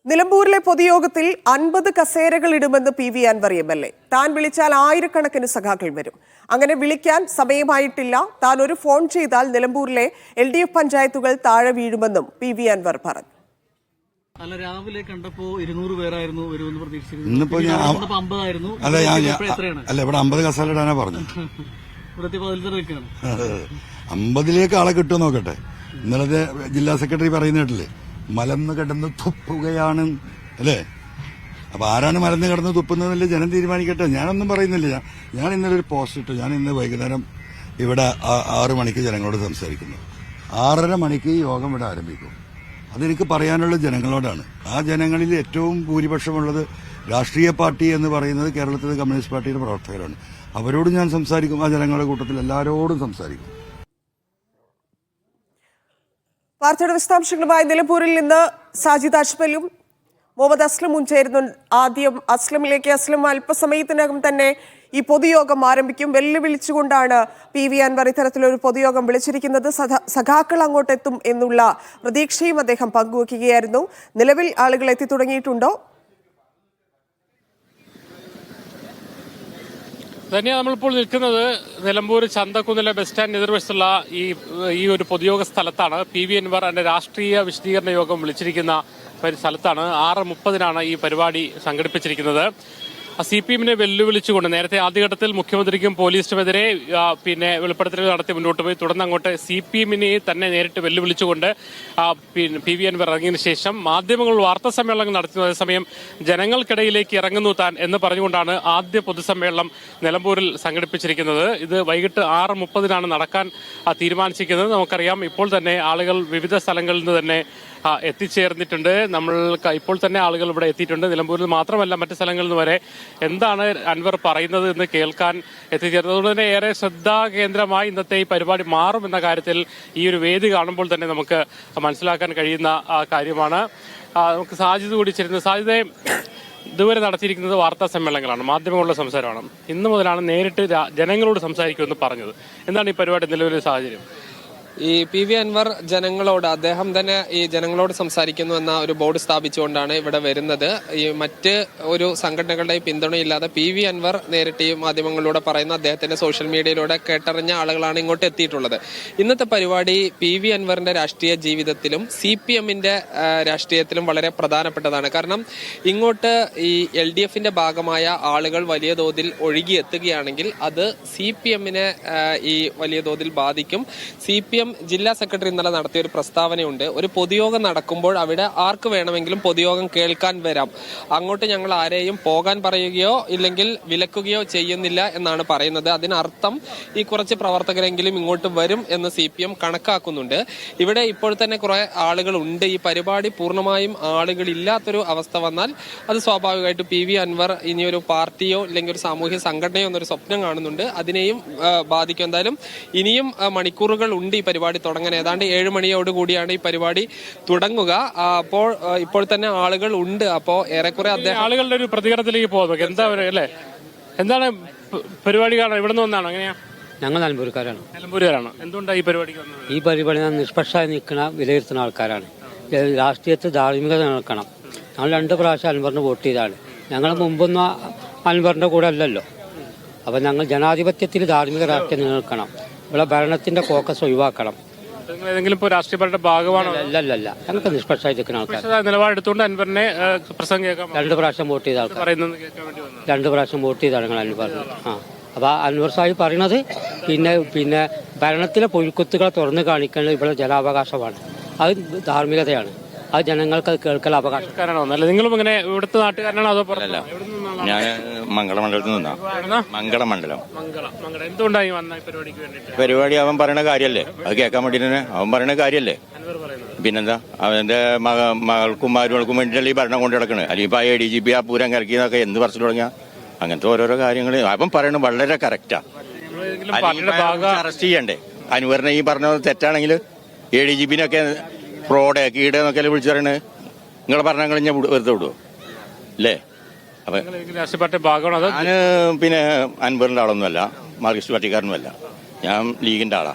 നിലമ്പൂരിലെ പൊതുയോഗത്തിൽ 50 കസേരകൾ ഇടുമെന്ന് പി വി അൻവർ എം.എൽ.എ. താൻ വിളിച്ചാൽ ആയിരക്കണക്കിന് സഖാക്കൾ വരും. അങ്ങനെ വിളിക്കാൻ സമയമായിട്ടില്ല. താൻ ഒരു ഫോൺ ചെയ്താൽ നിലമ്പൂരിലെ LDF പഞ്ചായത്തുകൾ താഴെ വീഴുമെന്നും പി വി അൻവർ പറഞ്ഞു. രാവിലെ കണ്ടപ്പോ 200 പേരായിരുന്നു വരുമെന്ന് പ്രതീക്ഷിച്ചിരുന്നു. ഇന്നിപ്പോ ഞാൻ 50 ആയിരുന്നു. അല്ല, ഇവിടെ 50 കസേര ഇടാനാ പറഞ്ഞു. 50ലേക്ക് ആളെ കിട്ടുമോ നോക്കട്ടെ. ഇന്നലത്തെ ജില്ലാ സെക്രട്ടറി പറയുന്ന കേട്ടില്ലേ, മലന്ന് കിടന്ന് തുപ്പുകയാണ് അല്ലേ? അപ്പൊ ആരാണ് മലന്ന് കിടന്ന് തുപ്പുന്നതല്ലേ ജനം തീരുമാനിക്കട്ടെ. ഞാനൊന്നും പറയുന്നില്ല. ഞാൻ ഇന്നലെ ഒരു പോസ്റ്റ് ഇട്ടു. ഞാൻ ഇന്ന് വൈകുന്നേരം ഇവിടെ 6 മണിക്ക് ജനങ്ങളോട് സംസാരിക്കുന്നു. 6:30 മണിക്ക് ഈ യോഗം ഇവിടെ ആരംഭിക്കും. അതെനിക്ക് പറയാനുള്ള ജനങ്ങളോടാണ്. ആ ജനങ്ങളിൽ ഏറ്റവും ഭൂരിപക്ഷമുള്ളത് രാഷ്ട്രീയ പാർട്ടി എന്ന് പറയുന്നത് കേരളത്തിലെ കമ്മ്യൂണിസ്റ്റ് പാർട്ടിയുടെ പ്രവർത്തകരാണ്. അവരോട് ഞാൻ സംസാരിക്കും. ആ ജനങ്ങളുടെ കൂട്ടത്തിൽ എല്ലാവരോടും സംസാരിക്കും. വാർത്തയുടെ വിശദാംശങ്ങളുമായി നിലമ്പൂരിൽ നിന്ന് സാജിദ് അജ്മലും മുഹമ്മദ് അസ്ലമും ചേരുന്നു. ആദ്യം അസ്ലമിലേക്ക്. അസ്ലം, അല്പസമയത്തിനകം തന്നെ ഈ പൊതുയോഗം ആരംഭിക്കും. വെല്ലുവിളിച്ചുകൊണ്ടാണ് പി വി അൻവർ ഇത്തരത്തിലൊരു പൊതുയോഗം വിളിച്ചിരിക്കുന്നത്. സഖാക്കൾ അങ്ങോട്ടെത്തും എന്നുള്ള പ്രതീക്ഷയും അദ്ദേഹം പങ്കുവയ്ക്കുകയായിരുന്നു. നിലവിൽ ആളുകൾ എത്തിത്തുടങ്ങിയിട്ടുണ്ടോ? തന്നെയാണ് നമ്മളിപ്പോൾ നിൽക്കുന്നത് നിലമ്പൂർ ചന്തക്കുന്നിലെ ബസ് സ്റ്റാൻഡ് എതിർവശത്തുള്ള ഈ ഒരു പൊതുയോഗ സ്ഥലത്താണ്. പി വി അൻവർ എന്റെ രാഷ്ട്രീയ വിശദീകരണ യോഗം വിളിച്ചിരിക്കുന്ന സ്ഥലത്താണ്. 6:30 ഈ പരിപാടി സംഘടിപ്പിച്ചിരിക്കുന്നത്. CPM-നെ വെല്ലുവിളിച്ചുകൊണ്ട് നേരത്തെ ആദ്യഘട്ടത്തിൽ മുഖ്യമന്ത്രിക്കും പോലീസിനുമെതിരെ വെളിപ്പെടുത്തലുകൾ നടത്തി മുന്നോട്ട് പോയി. തുടർന്ന് അങ്ങോട്ട് CPM-നെ തന്നെ നേരിട്ട് വെല്ലുവിളിച്ചുകൊണ്ട് പി വി അൻവർ ഇറങ്ങിയതിനു ശേഷം മാധ്യമങ്ങൾ വാർത്താ സമ്മേളനങ്ങൾ നടത്തുന്നു. അതേസമയം ജനങ്ങൾക്കിടയിലേക്ക് ഇറങ്ങുന്നു താൻ എന്ന് പറഞ്ഞുകൊണ്ടാണ് ആദ്യ പൊതുസമ്മേളനം നിലമ്പൂരിൽ സംഘടിപ്പിച്ചിരിക്കുന്നത്. ഇത് വൈകിട്ട് 6:30 നടക്കാൻ തീരുമാനിച്ചിരിക്കുന്നത്. നമുക്കറിയാം, ഇപ്പോൾ തന്നെ ആളുകൾ വിവിധ സ്ഥലങ്ങളിൽ നിന്ന് തന്നെ എത്തിച്ചേർന്നിട്ടുണ്ട്. ഇപ്പോൾ തന്നെ ആളുകൾ ഇവിടെ എത്തിയിട്ടുണ്ട്. നിലമ്പൂരിൽ മാത്രമല്ല, മറ്റു സ്ഥലങ്ങളിൽ നിന്ന് വരെ എന്താണ് അൻവർ പറയുന്നത് എന്ന് കേൾക്കാൻ എത്തിച്ചേർന്നത്. അതുകൊണ്ട് തന്നെ ഏറെ ശ്രദ്ധാകേന്ദ്രമായി ഇന്നത്തെ ഈ പരിപാടി മാറുമെന്ന കാര്യത്തിൽ ഈ ഒരു വേദി കാണുമ്പോൾ തന്നെ നമുക്ക് മനസ്സിലാക്കാൻ കഴിയുന്ന കാര്യമാണ്. നമുക്ക് സാജിദ് കൂടി ചേരുന്നത്. സാജിദെ, ഇതുവരെ നടത്തിയിരിക്കുന്നത് വാർത്താ സമ്മേളനങ്ങളാണ്, മാധ്യമങ്ങളുടെ സംസാരമാണ്. ഇന്നു മുതലാണ് നേരിട്ട് ജനങ്ങളോട് സംസാരിക്കുമെന്ന് പറഞ്ഞത്. എന്താണ് ഈ പരിപാടി നിലവിലെ സാഹചര്യം? ഈ പി വി അൻവർ ജനങ്ങളോട്, അദ്ദേഹം തന്നെ ഈ ജനങ്ങളോട് സംസാരിക്കുന്നു എന്ന ഒരു ബോർഡ് സ്ഥാപിച്ചുകൊണ്ടാണ് ഇവിടെ വരുന്നത്. ഈ മറ്റ് ഒരു സംഘടനകളുടെ പിന്തുണയില്ലാതെ പി വി അൻവർ നേരിട്ട് ഈ മാധ്യമങ്ങളിലൂടെ പറയുന്ന അദ്ദേഹത്തിന്റെ സോഷ്യൽ മീഡിയയിലൂടെ കേട്ടറിഞ്ഞ ആളുകളാണ് ഇങ്ങോട്ട് എത്തിയിട്ടുള്ളത്. ഇന്നത്തെ പരിപാടി പി വി അൻവറിന്റെ രാഷ്ട്രീയ ജീവിതത്തിലും CPM-ന്റെ രാഷ്ട്രീയത്തിലും വളരെ പ്രധാനപ്പെട്ടതാണ്. കാരണം ഇങ്ങോട്ട് ഈ LDF-ന്റെ ഭാഗമായ ആളുകൾ വലിയ തോതിൽ ഒഴുകിയെത്തുകയാണെങ്കിൽ അത് CPM-നെ ഈ വലിയ തോതിൽ ബാധിക്കും. CPM ജില്ലാ സെക്രട്ടറി ഇന്നലെ നടത്തിയ ഒരു പ്രസ്താവനയുണ്ട്. ഒരു പൊതുയോഗം നടക്കുമ്പോൾ അവിടെ ആർക്ക് വേണമെങ്കിലും പൊതുയോഗം കേൾക്കാൻ വരാം. അങ്ങോട്ട് ഞങ്ങൾ ആരെയും പോകാൻ പറയുകയോ ഇല്ലെങ്കിൽ വിലക്കുകയോ ചെയ്യുന്നില്ല എന്നാണ് പറയുന്നത്. അതിനർത്ഥം ഈ കുറച്ച് പ്രവർത്തകരെങ്കിലും ഇങ്ങോട്ട് വരും എന്ന് CPM കണക്കാക്കുന്നുണ്ട്. ഇവിടെ ഇപ്പോൾ തന്നെ കുറെ ആളുകളുണ്ട്. ഈ പരിപാടി പൂർണ്ണമായും ആളുകളില്ലാത്തൊരു അവസ്ഥ വന്നാൽ അത് സ്വാഭാവികമായിട്ട് പി വി അൻവർ ഇനിയൊരു പാർട്ടിയോ ഇല്ലെങ്കിൽ ഒരു സാമൂഹ്യ സംഘടനയോ എന്നൊരു സ്വപ്നം കാണുന്നുണ്ട്. അതിനെയും ബാധിക്കും. എന്തായാലും ഇനിയും മണിക്കൂറുകൾ ഉണ്ട് ഈ പരിപാടി തുടങ്ങാൻ. ഏതാണ്ട് 7 മണിയോട് കൂടിയാണ് ഈ പരിപാടി തുടങ്ങുക. അപ്പോൾ ഇപ്പോൾ തന്നെ ആളുകൾ ഉണ്ട്. അപ്പോ ഏറെക്കുറെ ആളുകളുടെ ഒരു പ്രതികരണത്തിലേക്ക് പോകുന്നത് എന്താണ് പരിപാടി കാണാൻ ഇവിടെ നിന്ന് വന്നാണോ? എങ്ങനെയാ? ഞങ്ങൾ നിലമ്പൂർക്കാരാണ്. എന്തുകൊണ്ടാണ് ഈ പരിപാടിക്ക് വന്നത്? ഈ പരിപാടി നിഷ്പക്ഷമായി നിൽക്കുന്ന വിലയിരുത്തുന്ന ആൾക്കാരാണ്. രാഷ്ട്രീയത്തിൽ ധാർമ്മികത നിൽക്കണം. ഞങ്ങൾ 2 പ്രാവശ്യം അൻവറിന് വോട്ട് ചെയ്താണ്. ഞങ്ങൾ മുമ്പൊന്നും അൻവറിന്റെ കൂടെ അല്ലല്ലോ. അപ്പൊ ഞങ്ങൾ ജനാധിപത്യത്തിൽ ധാർമ്മിക രാഷ്ട്രീയം നിലനിൽക്കണം. ഇവിടെ ഭരണത്തിന്റെ ഫോക്കസ് ഒഴിവാക്കണം. ഏതെങ്കിലും രാഷ്ട്രീയ പാർട്ടിയുടെ ഭാഗമാണോ? അല്ലല്ല, ഞങ്ങൾക്ക് നിഷ്പക്ഷമായി നിൽക്കുന്ന ആൾക്കാർ. നിലപാടെടുത്തുകൊണ്ട് അൻവറിനെ പ്രസംഗം 2 പ്രാവശ്യം വോട്ട് ചെയ്ത ആൾക്കാർ. 2 പ്രാവശ്യം വോട്ട് ചെയ്താണ് ഞങ്ങൾ അൻവറിന്. അപ്പൊ അൻവർ സാഹിബ് പറയുന്നത് പിന്നെ ഭരണത്തിലെ പൊയ്ക്കുത്തുകളെ തുറന്നു കാണിക്കേണ്ടത് ഇവിടെ ജനാവകാശമാണ്. അത് ധാർമ്മികതയാണ്. അത് ജനങ്ങൾക്ക് അത് കേൾക്കൽ അവകാശക്കാരാണോ? നിങ്ങളും ഇങ്ങനെ ഇവിടുത്തെ നാട്ടുകാരനാണോ? അതോ അല്ല, ഞാൻ മംഗളമണ്ഡലത്തിൽ നിന്നാ. മംഗളമണ്ഡലം. എന്തുകൊണ്ടായി വന്ന പരിപാടിക്ക് വേണ്ടിട്ട്? പരിപാടി അവൻ പറയുന്ന കാര്യല്ലേ, അത് കേൾക്കാൻ വേണ്ടി തന്നെ. അവൻ പറയുന്ന കാര്യല്ലേ, പിന്നെന്താ? അവന്റെ മകൾക്കും മരുമകൾക്കും വേണ്ടിയിട്ടല്ലേ ഈ ഭരണം കൊണ്ടു കിടക്കണേ. അല്ലെങ്കിൽ ഇപ്പൊ ADGP ആ പൂരം കലക്കിയതൊക്കെ എന്ത് പറഞ്ഞു തുടങ്ങിയ അങ്ങനത്തെ ഓരോരോ കാര്യങ്ങൾ അവൻ പറയണത് വളരെ കറക്റ്റാ. അറസ്റ്റ് ചെയ്യണ്ടേ അൻവറിനെ? ഈ പറഞ്ഞത് തെറ്റാണെങ്കിൽ ADGP-നൊക്കെ ഫ്രോഡ് കീടെന്നൊക്കെ വിളിച്ചു പറയണേ. നിങ്ങളെ പറഞ്ഞാൽ ഞാൻ വെറുതെ വിടുവോ? അല്ലേ? അപ്പൊ ഞാൻ അൻവറിന്റെ ആളൊന്നുമല്ല, മാർക്സിസ്റ്റ് പാർട്ടിക്കാരനുമല്ല. ഞാൻ ലീഗിന്റെ ആളാ.